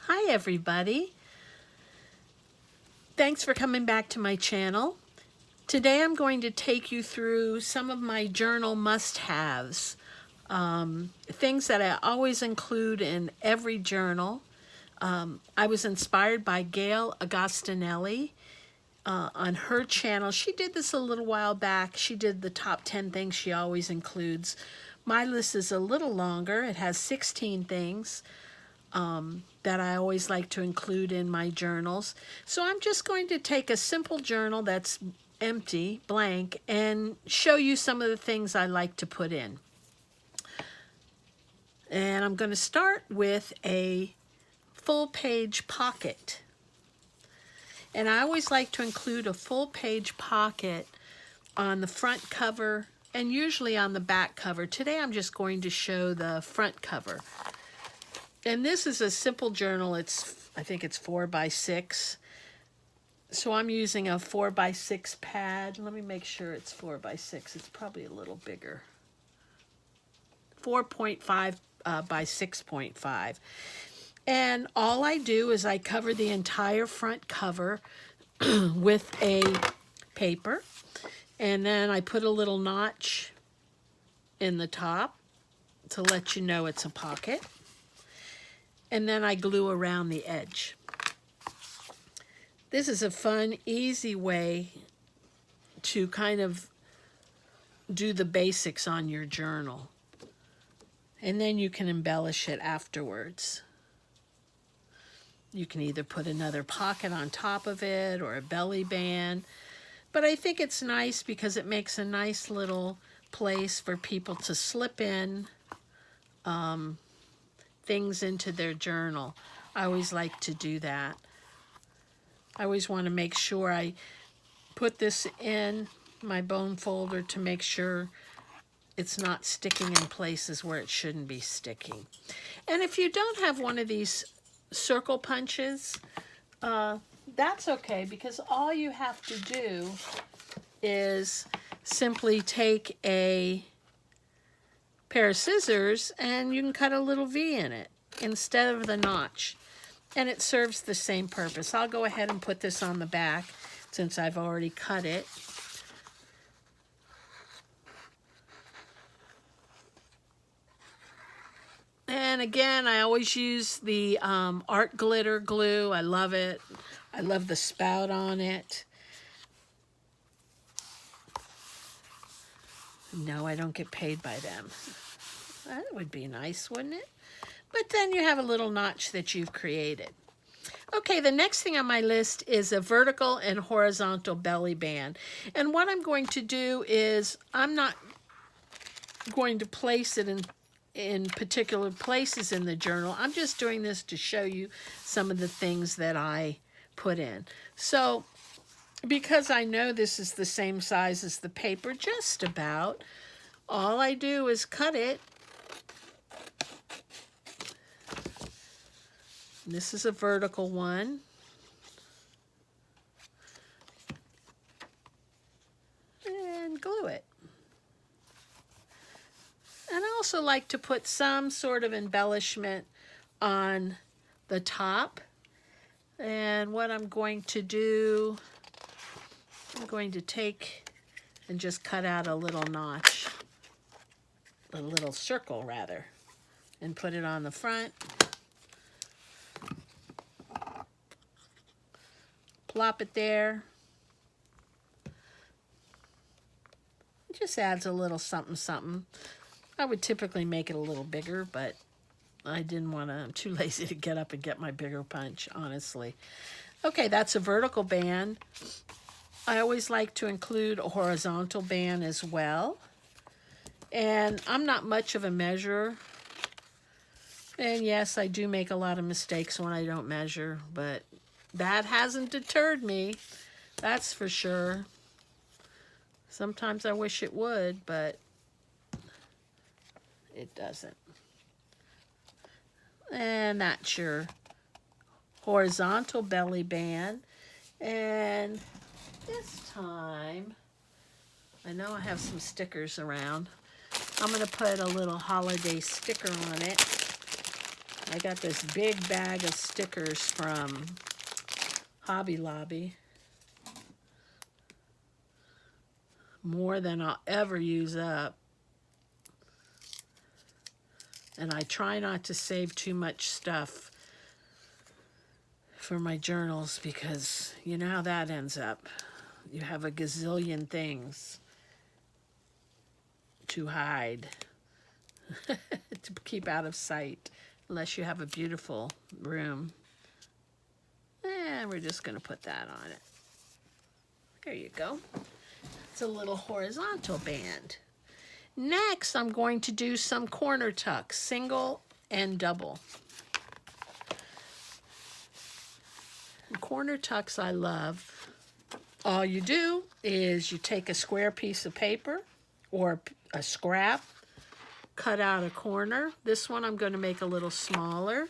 Hi everybody. Thanks for coming back to my channel. Today I'm going to take you through some of my journal must-haves. Things that I always include in every journal. I was inspired by Gail Agostinelli on her channel. She did this a little while back. She did the top 10 things she always includes. My list is a little longer. It has 16 things that I always like to include in my journals. So I'm just going to take a simple journal that's empty, blank, and show you some of the things I like to put in. And I'm going to start with a full page pocket. And I always like to include a full page pocket on the front cover and usually on the back cover. Today I'm just going to show the front cover. And this is a simple journal. I think it's 4x6. So I'm using a 4x6 pad. Let me make sure it's 4x6. It's probably a little bigger. 4.5 by 6.5. And all I do is I cover the entire front cover with a paper. And then I put a little notch in the top to let you know it's a pocket. And then I glue around the edge. This is a fun, easy way to kind of do the basics on your journal. And then you can embellish it afterwards. You can either put another pocket on top of it or a belly band. But I think it's nice because it makes a nice little place for people to slip in things into their journal. I always like to do that. I always want to make sure I put this in my bone folder to make sure it's not sticking in places where it shouldn't be sticking. And if you don't have one of these circle punches, that's okay, because all you have to do is simply take a pair of scissors and you can cut a little V in it instead of the notch, and it serves the same purpose. I'll go ahead and put this on the back since I've already cut it. And again, I always use the art glitter glue. I love it. I love the spout on it. No, I don't get paid by them. That would be nice, wouldn't it? But then you have a little notch that you've created. Okay, the next thing on my list is a vertical and horizontal belly band. And what I'm going to do is, I'm not going to place it in particular places in the journal. I'm just doing this to show you some of the things that I put in. So, because I know this is the same size as the paper, just about, all I do is cut it. This is a vertical one. And glue it. And I also like to put some sort of embellishment on the top. And what I'm going to do, I'm going to take and just cut out a little notch, a little circle rather, and put it on the front. Plop it there. It just adds a little something something. I would typically make it a little bigger, but I didn't want to, I'm too lazy to get up and get my bigger punch, honestly. Okay, that's a vertical band. I always like to include a horizontal band as well. And I'm not much of a measurer. And yes, I do make a lot of mistakes when I don't measure, but that hasn't deterred me, that's for sure. Sometimes I wish it would, but it doesn't. And that's your horizontal belly band. And this time, I know I have some stickers around. I'm going to put a little holiday sticker on it. I got this big bag of stickers from Hobby Lobby. More than I'll ever use up. And I try not to save too much stuff for my journals because you know how that ends up. You have a gazillion things to hide, to keep out of sight, unless you have a beautiful room. We're just going to put that on it. There you go. It's a little horizontal band. Next, I'm going to do some corner tucks, single and double. Corner tucks I love. All you do is you take a square piece of paper or a scrap, cut out a corner. This one I'm going to make a little smaller.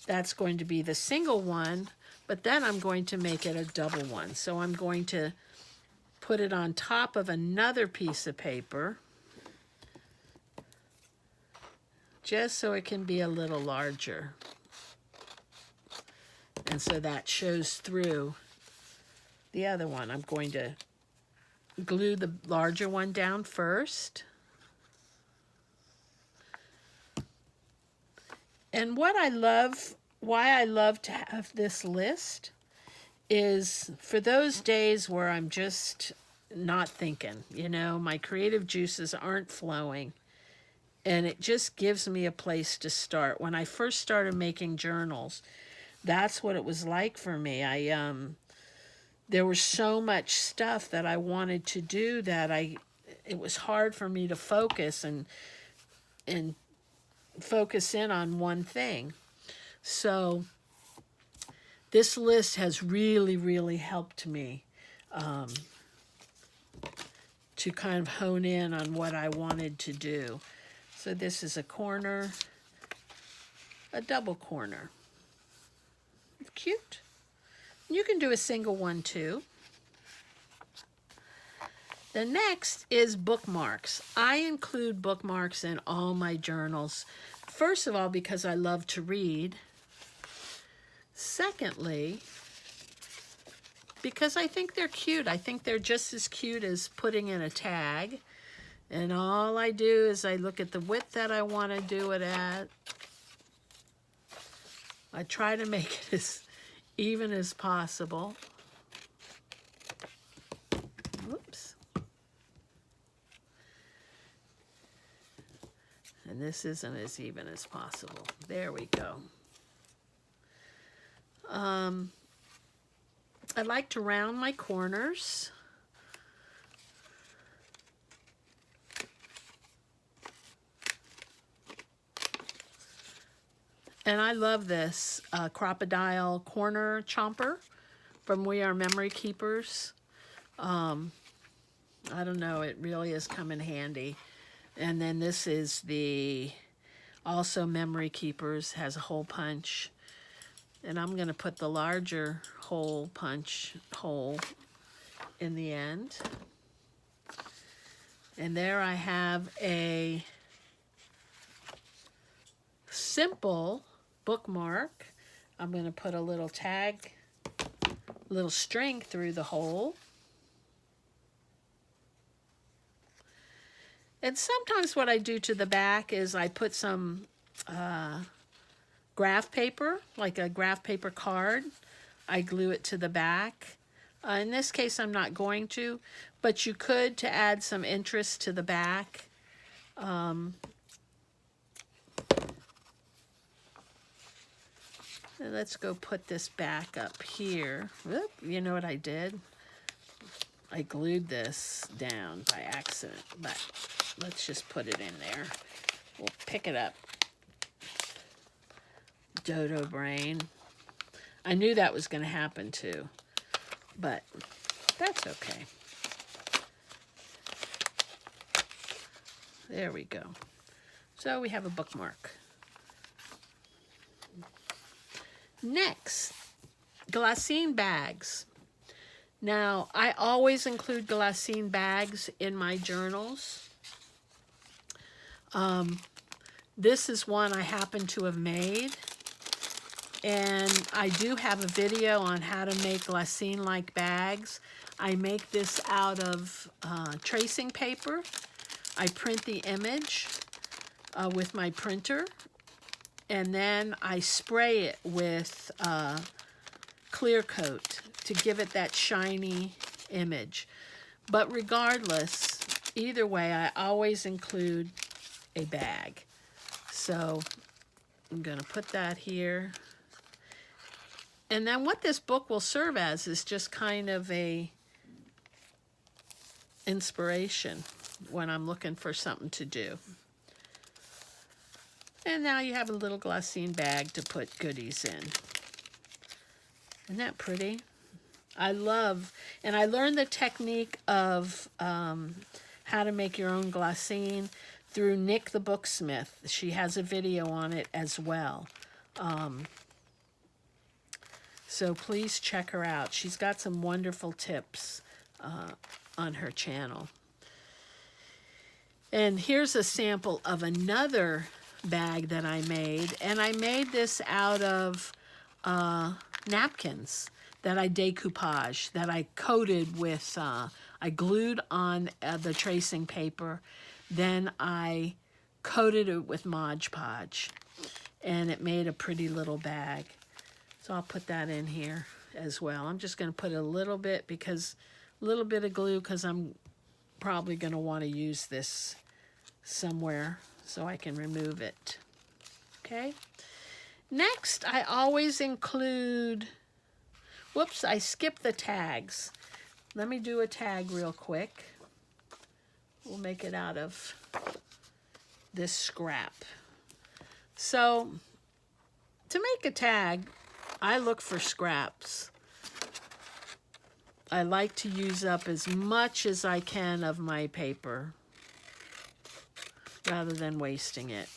That's going to be the single one, but then I'm going to make it a double one. So I'm going to put it on top of another piece of paper, just so it can be a little larger. And so that shows through the other one. I'm going to glue the larger one down first. And what I love, why I love to have this list is for those days where I'm just not thinking, you know, my creative juices aren't flowing. And it just gives me a place to start. When I first started making journals, that's what it was like for me. There was so much stuff that I wanted to do that it was hard for me to focus and focus in on one thing. So this list has really, really helped me to kind of hone in on what I wanted to do. So this is a corner, a double corner. Cute. You can do a single one too. The next is bookmarks. I include bookmarks in all my journals. First of all, because I love to read. Secondly, because I think they're cute. I think they're just as cute as putting in a tag. And all I do is I look at the width that I want to do it at. I try to make it as even as possible. Whoops. And this isn't as even as possible. There we go. I like to round my corners. And I love this crocodile corner chomper from We Are Memory Keepers. I don't know, it really has come in handy. And then this is the also Memory Keepers, has a hole punch. And I'm going to put the larger hole punch hole in the end. And there I have a simple bookmark. I'm going to put a little tag, little string through the hole. And sometimes what I do to the back is I put some graph paper, like a graph paper card. I glue it to the back. In this case, I'm not going to, but you could to add some interest to the back. Let's go put this back up here. Whoop, you know what I did? I glued this down by accident, but let's just put it in there. We'll pick it up. Dodo brain. I knew that was going to happen too, but that's okay. There we go. So we have a bookmark. Next, Glassine bags. Now, I always include Glassine bags in my journals. This is one I happen to have made. And I do have a video on how to make glassine-like bags. I make this out of tracing paper. I print the image with my printer, and then I spray it with clear coat to give it that shiny image. But regardless, either way, I always include a bag. So I'm going to put that here. And then what this book will serve as is just kind of a inspiration when I'm looking for something to do. And now you have a little glassine bag to put goodies in. Isn't that pretty? I love, and I learned the technique of how to make your own glassine through Nick the Booksmith. She has a video on it as well. So please check her out. She's got some wonderful tips on her channel. And here's a sample of another bag that I made. And I made this out of napkins that I decoupage, that I coated with, I glued on the tracing paper. Then I coated it with Mod Podge. And it made a pretty little bag. So I'll put that in here as well. I'm just going to put a little bit of glue because I'm probably going to want to use this somewhere so I can remove it. Okay. Next, I always include, whoops, I skipped the tags. Let me do a tag real quick. We'll make it out of this scrap. So to make a tag, I look for scraps. I like to use up as much as I can of my paper rather than wasting it.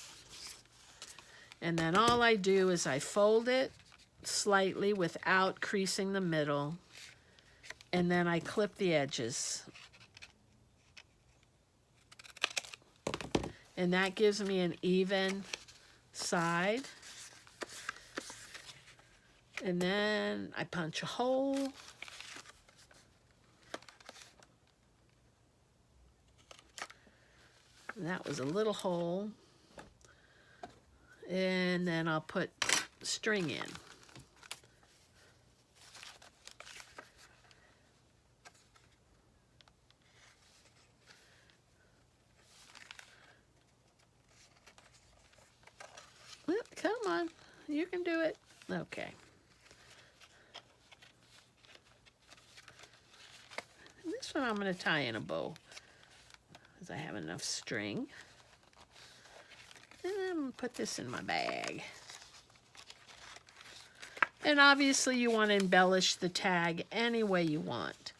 And then all I do is I fold it slightly without creasing the middle, and then I clip the edges. And that gives me an even side. And then I punch a hole. And that was a little hole. And then I'll put string in. Well, come on, you can do it. Okay. This one I'm going to tie in a bow because I have enough string. And I'm going to put this in my bag. And obviously you want to embellish the tag any way you want.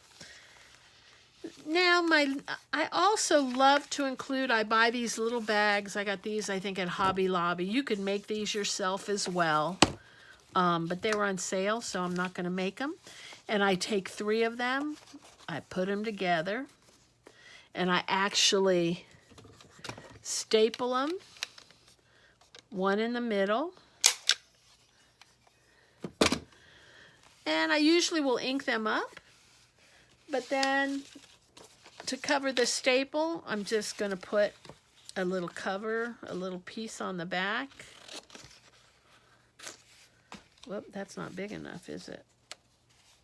Now I also love to include, I buy these little bags. I got these I think at Hobby Lobby. You could make these yourself as well. But they were on sale, so I'm not going to make them. And I take 3 of them. I put them together. And I actually staple them. One in the middle. And I usually will ink them up. But then to cover the staple, I'm just going to put a little cover, a little piece on the back. Whoop, that's not big enough, is it?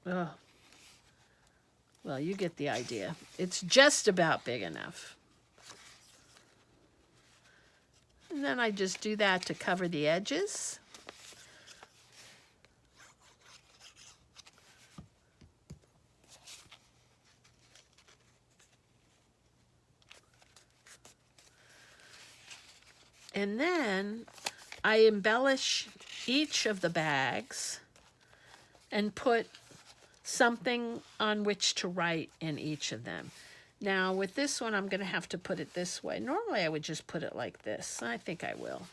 Oh. Well, you get the idea. It's just about big enough. And then I just do that to cover the edges. And then I embellish each of the bags and put something on which to write in each of them. Now with this one I'm going to have to put it this way. Normally I would just put it like this. I think I will.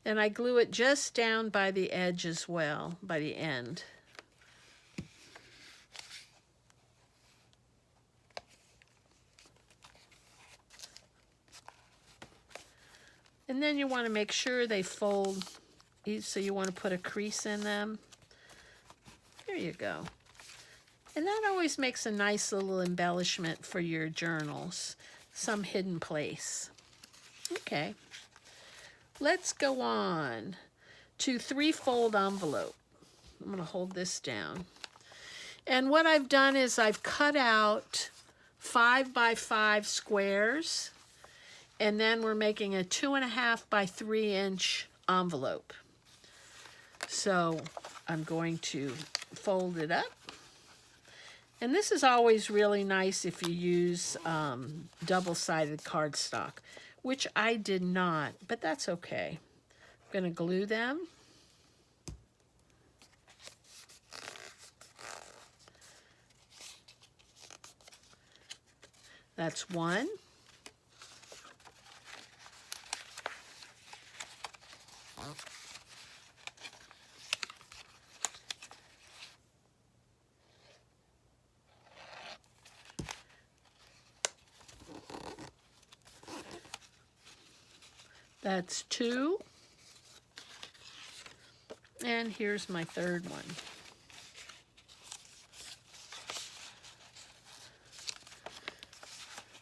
And I glue it just down by the edge as well, by the end. And then you want to make sure they fold, so you want to put a crease in them. There you go. And that always makes a nice little embellishment for your journals, some hidden place. Okay, let's go on to Threefold Envelope. I'm going to hold this down. And what I've done is I've cut out 5 by 5 squares, and then we're making a 2.5 by 3 inch envelope. So I'm going to fold it up. And this is always really nice if you use double-sided cardstock, which I did not, but that's okay. I'm going to glue them. That's one. That's two. And here's my third one.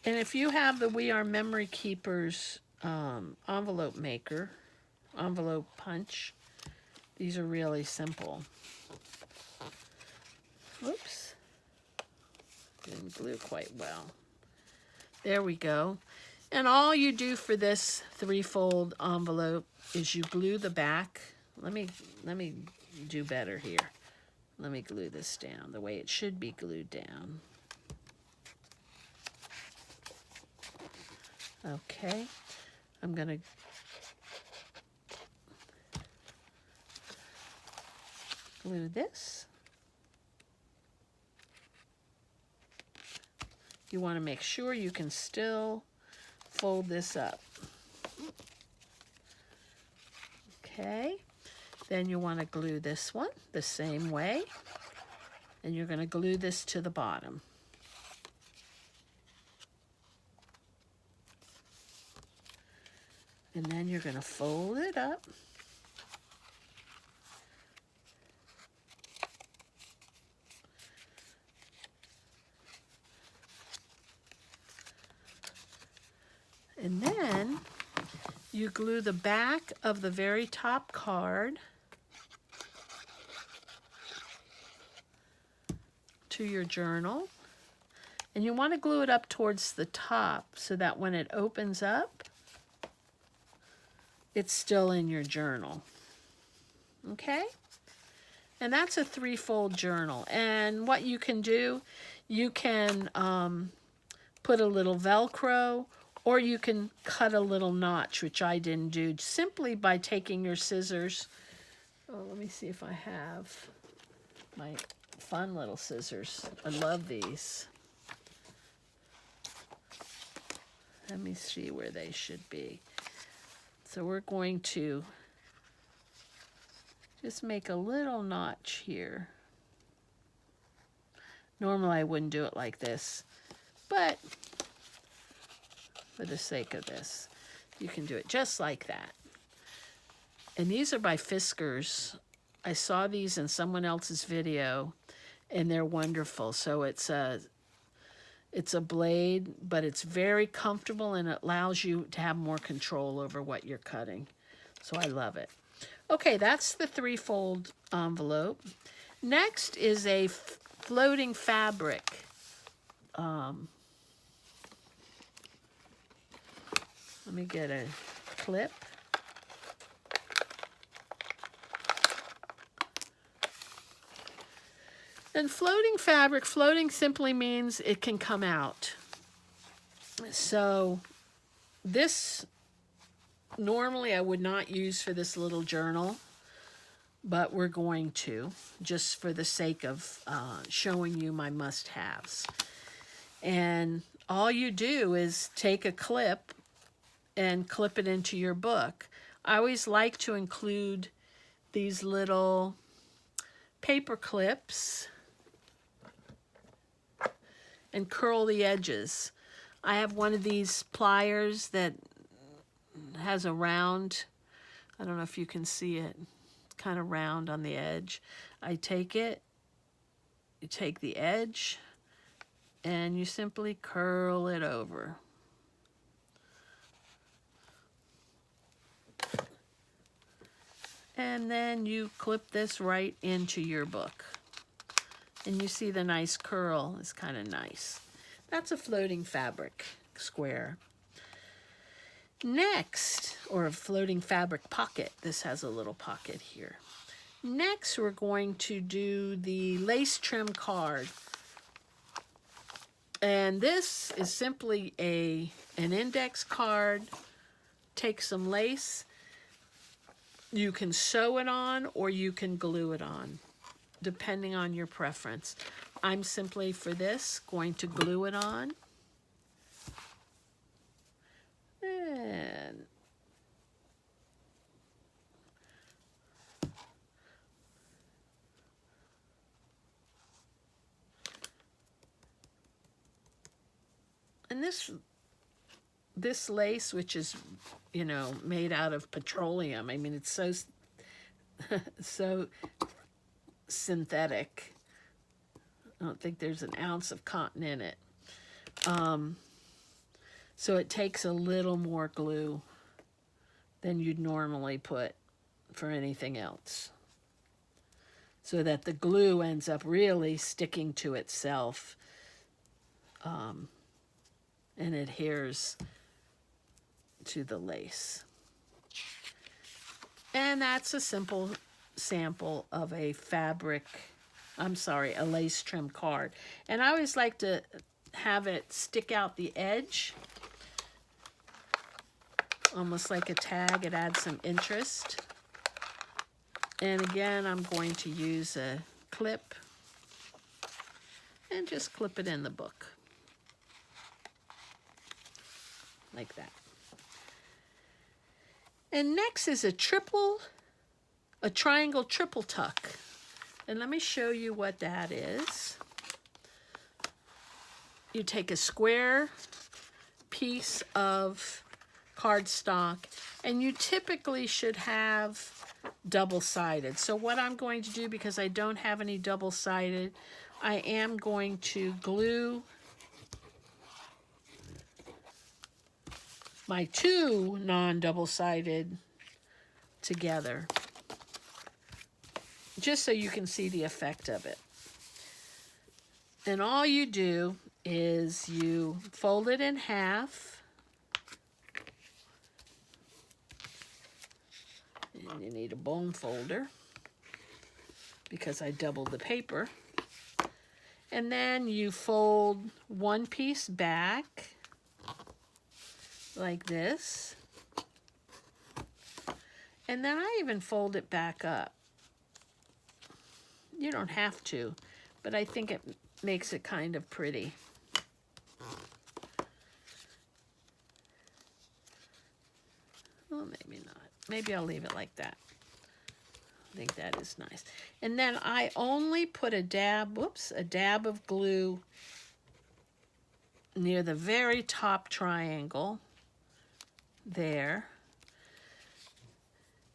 And if you have the We Are Memory Keepers envelope maker, envelope punch, these are really simple. Whoops. Didn't glue quite well. There we go. And all you do for this threefold envelope is you glue the back. Let me do better here. Let me glue this down the way it should be glued down. Okay, I'm gonna glue this. You want to make sure you can still fold this up. Okay, then you want to glue this one the same way, and you're going to glue this to the bottom. And then you're going to fold it up. And then you glue the back of the very top card to your journal. And you want to glue it up towards the top so that when it opens up, it's still in your journal. Okay? And that's a threefold journal. And what you can do, you can put a little Velcro, or you can cut a little notch, which I didn't do, simply by taking your scissors. Oh, let me see if I have my fun little scissors. I love these. Let me see where they should be. So we're going to just make a little notch here. Normally I wouldn't do it like this, but for the sake of this, you can do it just like that. And these are by Fiskars. I saw these in someone else's video, and they're wonderful. So it's a blade, but it's very comfortable, and it allows you to have more control over what you're cutting. So I love it. Okay, that's the threefold envelope. Next is a floating fabric. Let me get a clip. And floating fabric, floating simply means it can come out. So this, normally I would not use for this little journal, but we're going to, just for the sake of showing you my must-haves. And all you do is take a clip and clip it into your book. I always like to include these little paper clips and curl the edges. I have one of these pliers that has a round, I don't know if you can see it, it's kind of round on the edge. I take it, you take the edge, and you simply curl it over. And then you clip this right into your book. And you see the nice curl is kind of nice. That's a floating fabric square. Next, or a floating fabric pocket. This has a little pocket here. Next, we're going to do the lace trim card. And this is simply an index card. Take some lace. You can sew it on or you can glue it on, depending on your preference. I'm simply, for this, going to glue it on. And this lace, which is, you know, made out of petroleum, I mean, it's so so synthetic. I don't think there's an ounce of cotton in it. So it takes a little more glue than you'd normally put for anything else, so that the glue ends up really sticking to itself and adheres to the lace. And that's a simple sample of a a lace trim card. And I always like to have it stick out the edge, almost like a tag. It adds some interest. And again, I'm going to use a clip and just clip it in the book. Like that. And next is a triangle triple tuck. And let me show you what that is. You take a square piece of cardstock, and you typically should have double-sided. So what I'm going to do, because I don't have any double-sided, I am going to glue my two non-double-sided together, just so you can see the effect of it. And all you do is you fold it in half, and you need a bone folder because I doubled the paper. And then you fold one piece back like this, and then I even fold it back up. You don't have to, but I think it makes it kind of pretty. Well, maybe not. Maybe I'll leave it like that. I think that is nice. And then I only put a dab of glue near the very top triangle there.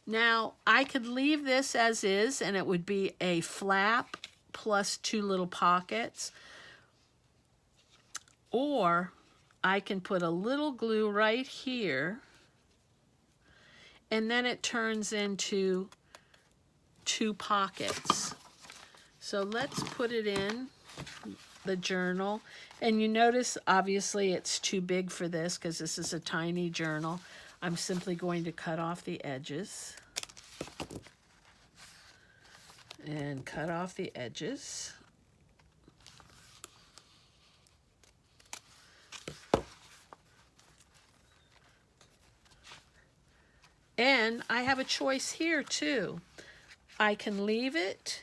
Now, I could leave this as is, and it would be a flap plus two little pockets. Or I can put a little glue right here, and then it turns into two pockets. So let's put it in the journal. And you notice, obviously, it's too big for this because this is a tiny journal. I'm simply going to cut off the edges. And cut off the edges. And I have a choice here too. I can leave it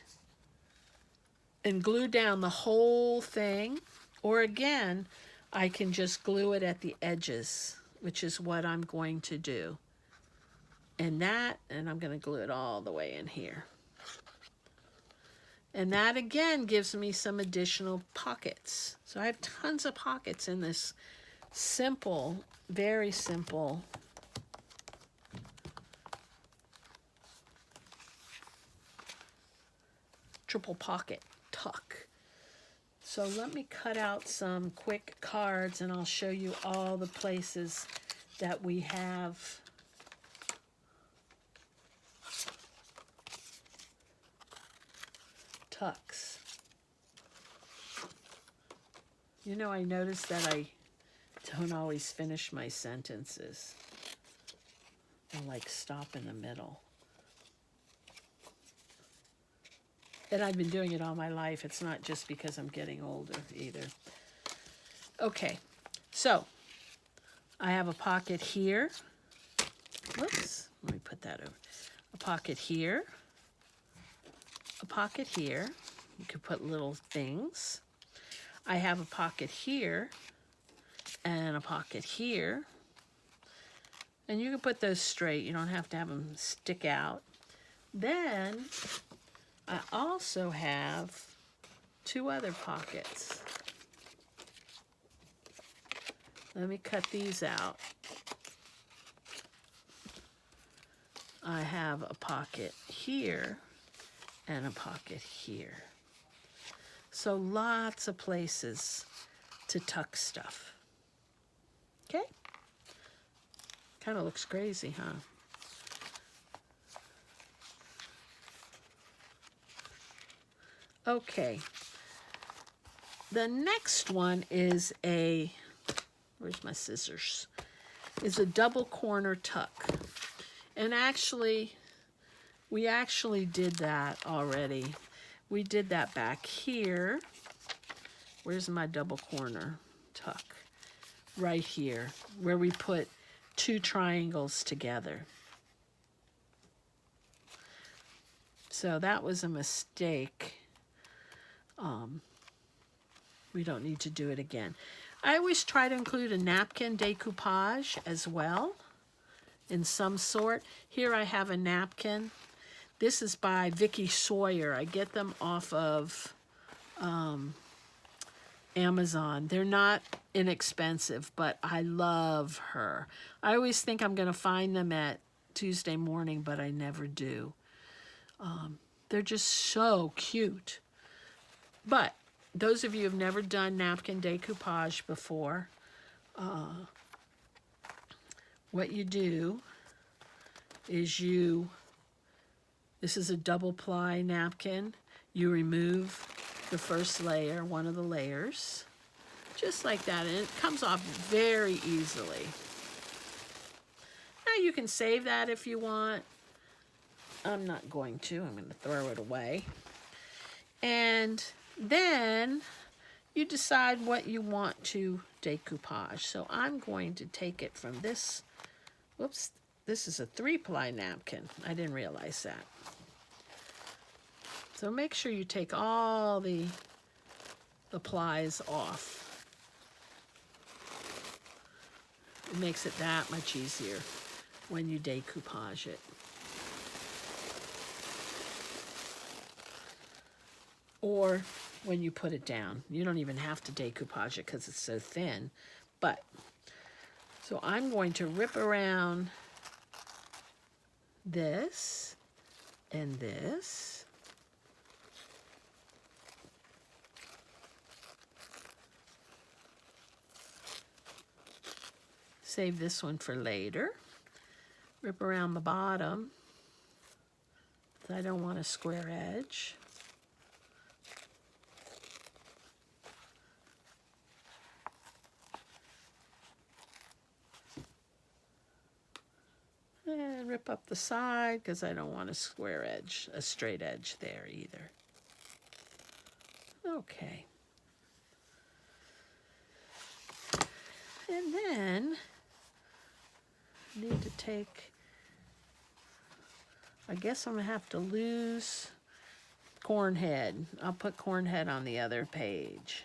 and glue down the whole thing, or again, I can just glue it at the edges, which is what I'm going to do. And I'm going to glue it all the way in here. And that again gives me some additional pockets. So I have tons of pockets in this simple, very simple triple pocket tuck. So let me cut out some quick cards and I'll show you all the places that we have tucks. You know, I noticed that I don't always finish my sentences. I like stop in the middle. And I've been doing it all my life. It's not just because I'm getting older either. Okay, so I have a pocket here. Whoops, let me put that over. A pocket here. A pocket here. You could put little things. I have a pocket here and a pocket here. And you can put those straight. You don't have to have them stick out. Then I also have two other pockets. Let me cut these out. I have a pocket here and a pocket here. So lots of places to tuck stuff. Okay? Kind of looks crazy, huh? Okay. The next one is a, where's my scissors? Is a double corner tuck. And actually, we actually did that already. We did that back here. Where's my double corner tuck? Right here, where we put two triangles together. So that was a mistake. We don't need to do it again. I always try to include a napkin decoupage as well, in some sort. Here I have a napkin. This is by Vicky Sawyer. I get them off of Amazon. They're not inexpensive, but I love her. I always think I'm going to find them at Tuesday morning, but I never do. They're just so cute. But those of you who've never done napkin decoupage before, what you do is this is a double ply napkin. You remove the first layer, one of the layers, just like that, and it comes off very easily. Now you can save that if you want. I'm not going to. I'm going to throw it away. And then you decide what you want to decoupage. So I'm going to take it from this. Whoops, this is a 3-ply napkin. I didn't realize that. So make sure you take all the plies off. It makes it that much easier when you decoupage it. Or when you put it down. You don't even have to decoupage it because it's so thin. But, so I'm going to rip around this and this. Save this one for later. Rip around the bottom. I don't want a square edge. And rip up the side because I don't want a square edge, a straight edge there either. Okay. And then I need to take, I guess I'm going to have to lose Cornhead. I'll put Cornhead on the other page.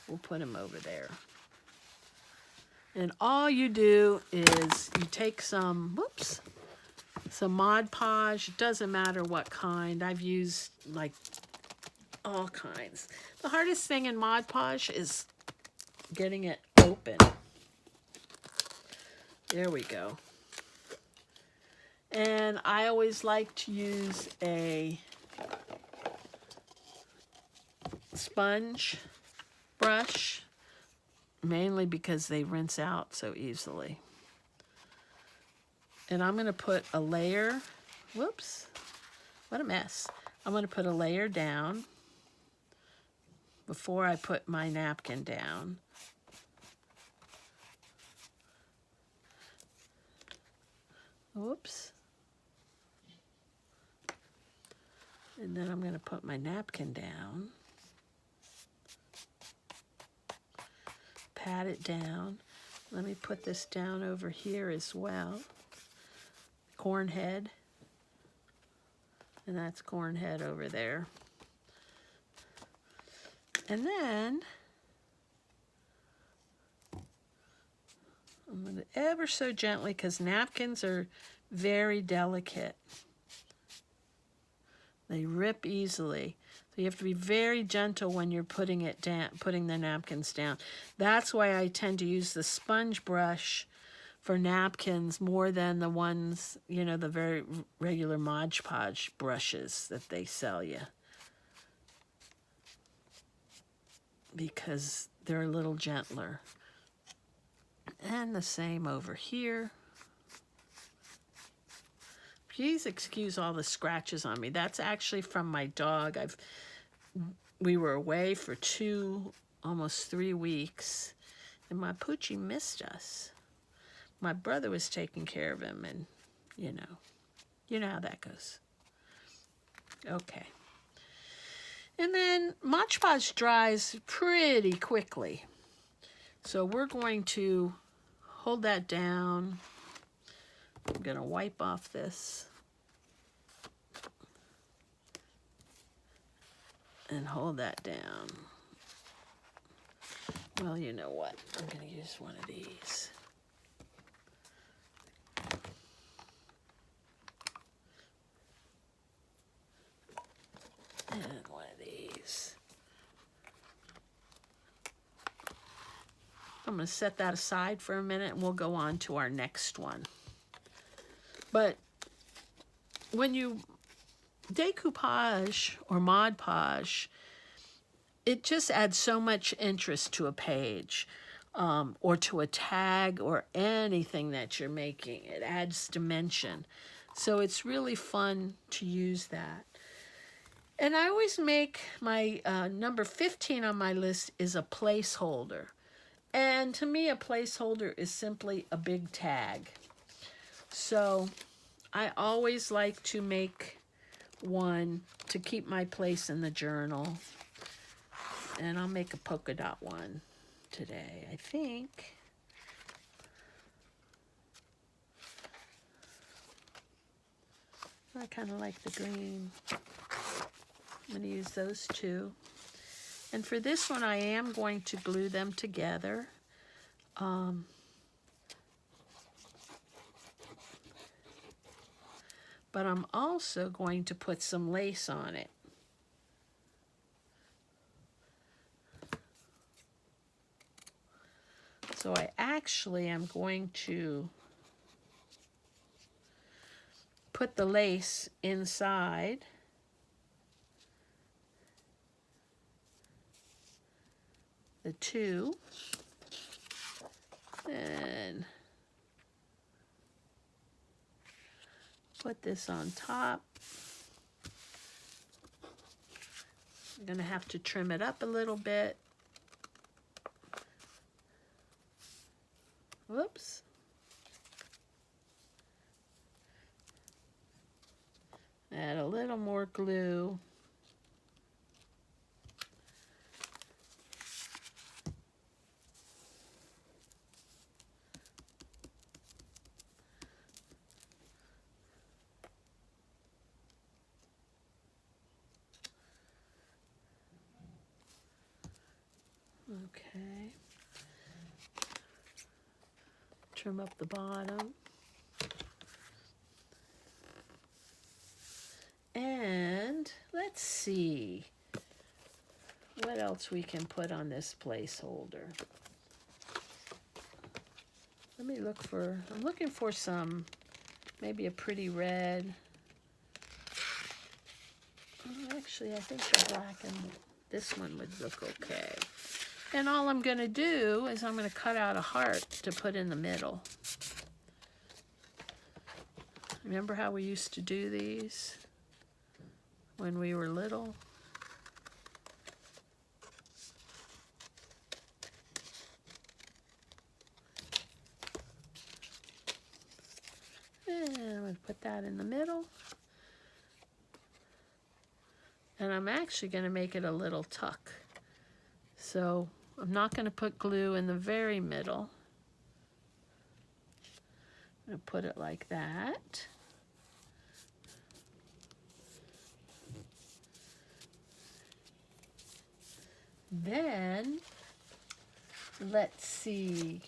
We'll put him over there. And all you do is you take some Mod Podge. It doesn't matter what kind. I've used like all kinds. The hardest thing in Mod Podge is getting it open. There we go. And I always like to use a sponge brush, mainly because they rinse out so easily. And I'm going to put a layer, whoops, what a mess. I'm going to put a layer down before I put my napkin down. Whoops. And then I'm going to put my napkin down. Pat it down. Let me put this down over here as well. Corn head. And that's corn head over there. And then I'm going to ever so gently, because napkins are very delicate. They rip easily. So you have to be very gentle when you're putting it down, putting the napkins down. That's why I tend to use the sponge brush for napkins more than the ones, you know, the very regular Mod Podge brushes that they sell you. Because they're a little gentler. And the same over here. Please excuse all the scratches on me. That's actually from my dog. We were away for almost 3 weeks, and my Poochie missed us. My brother was taking care of him, and you know how that goes. Okay. And then Mod Podge dries pretty quickly. So we're going to hold that down. I'm going to wipe off this and hold that down. Well, you know what? I'm going to use one of these. And one of these. I'm going to set that aside for a minute and we'll go on to our next one. But when you decoupage or Mod Podge, it just adds so much interest to a page or to a tag or anything that you're making. It adds dimension. So it's really fun to use that. And I always make my number 15 on my list is a placeholder. And to me, a placeholder is simply a big tag. So I always like to make one to keep my place in the journal. And I'll make a polka dot one today, I think. I kind of like the green. I'm going to use those two. And for this one, I am going to glue them together. But I'm also going to put some lace on it. So I actually am going to put the lace inside. The two. And put this on top. I'm going to have to trim it up a little bit. Whoops. Add a little more glue. Okay. Trim up the bottom. And let's see what else we can put on this placeholder. Let me look for, I'm looking for some, maybe a pretty red. Actually, I think the black and this one would look okay. And all I'm going to do is I'm going to cut out a heart to put in the middle. Remember how we used to do these when we were little? And I'm going to put that in the middle. And I'm actually going to make it a little tuck. So I'm not going to put glue in the very middle. I'm going to put it like that. Then, let's see.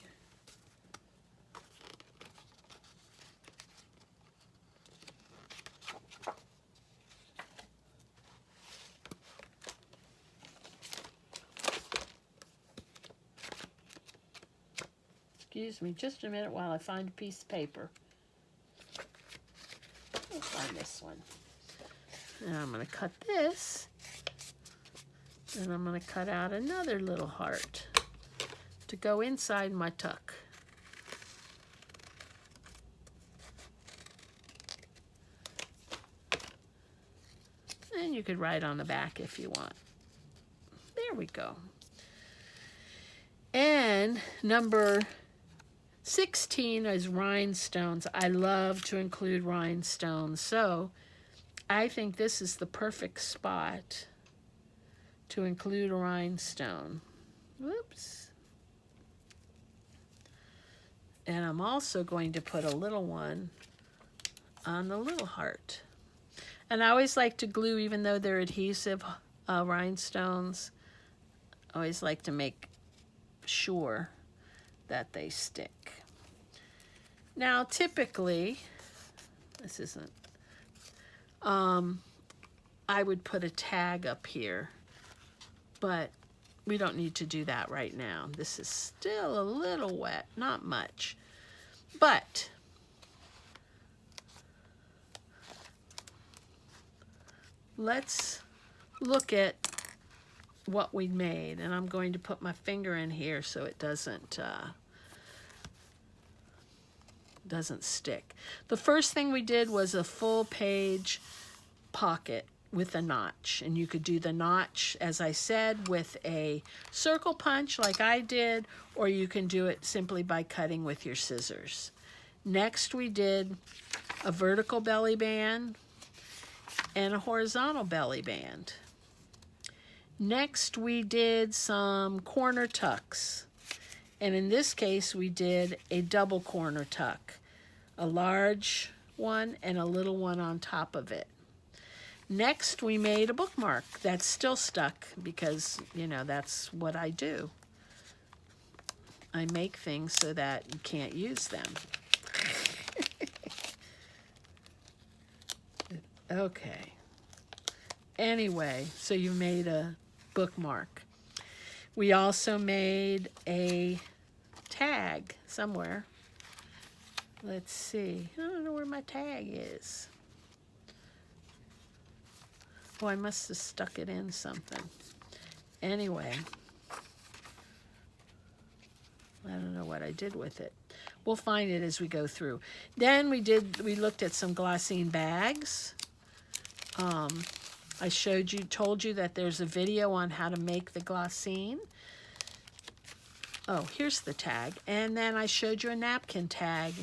Excuse me just a minute while I find a piece of paper. I'll find this one. And I'm going to cut this. And I'm going to cut out another little heart to go inside my tuck. And you could write on the back if you want. There we go. And number 16 is rhinestones. I love to include rhinestones, so I think this is the perfect spot to include a rhinestone. Whoops. And I'm also going to put a little one on the little heart. And I always like to glue, even though they're adhesive rhinestones, I always like to make sure that they stick. Now, typically, this isn't, I would put a tag up here, but we don't need to do that right now. This is still a little wet, not much, but let's look at what we made, and I'm going to put my finger in here so it doesn't stick. The first thing we did was a full page pocket with a notch, and you could do the notch, as I said, with a circle punch like I did, or you can do it simply by cutting with your scissors. Next we did a vertical belly band and a horizontal belly band. Next we did some corner tucks, and in this case we did a double corner tuck, a large one and a little one on top of it. Next we made a bookmark that's still stuck because, you know, that's what I do. I make things so that you can't use them. Okay. Anyway, so you made a bookmark. We also made a tag somewhere. Let's see. I don't know where my tag is. Oh, I must have stuck it in something. Anyway, I don't know what I did with it. We'll find it as we go through. Then we looked at some Glassine bags. I told you that there's a video on how to make the Glassine. Oh, here's the tag. And then I showed you a napkin tag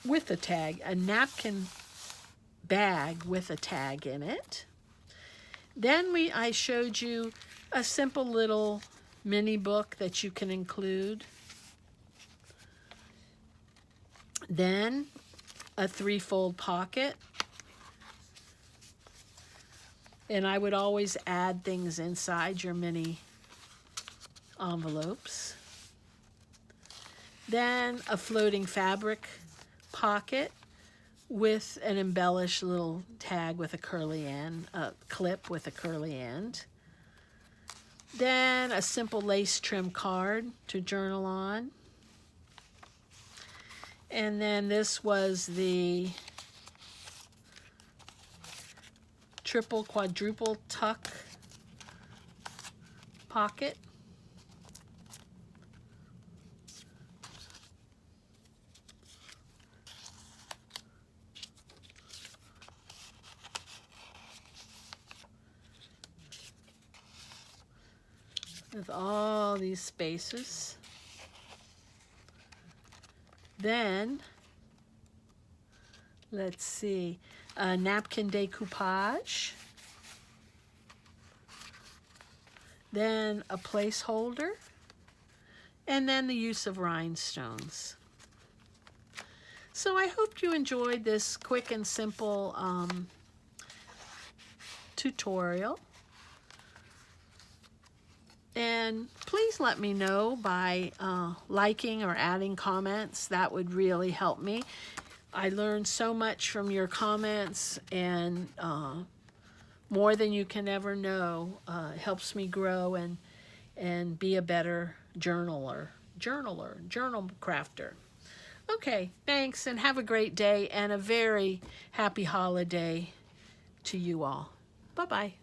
with a tag, a napkin bag with a tag in it. Then I showed you a simple little mini book that you can include. Then a threefold pocket. And I would always add things inside your mini envelopes. Then a floating fabric pocket with an embellished little tag with a curly end, a clip with a curly end. Then a simple lace trim card to journal on. And then this was the triple quadruple tuck pocket. With all these spaces. Then, let's see, a napkin decoupage. Then a placeholder. And then the use of rhinestones. So I hope you enjoyed this quick and simple tutorial. And please let me know by liking or adding comments. That would really help me. I learned so much from your comments, and more than you can ever know. Helps me grow and be a better journal crafter. Okay, thanks, and have a great day and a very happy holiday to you all. Bye-bye.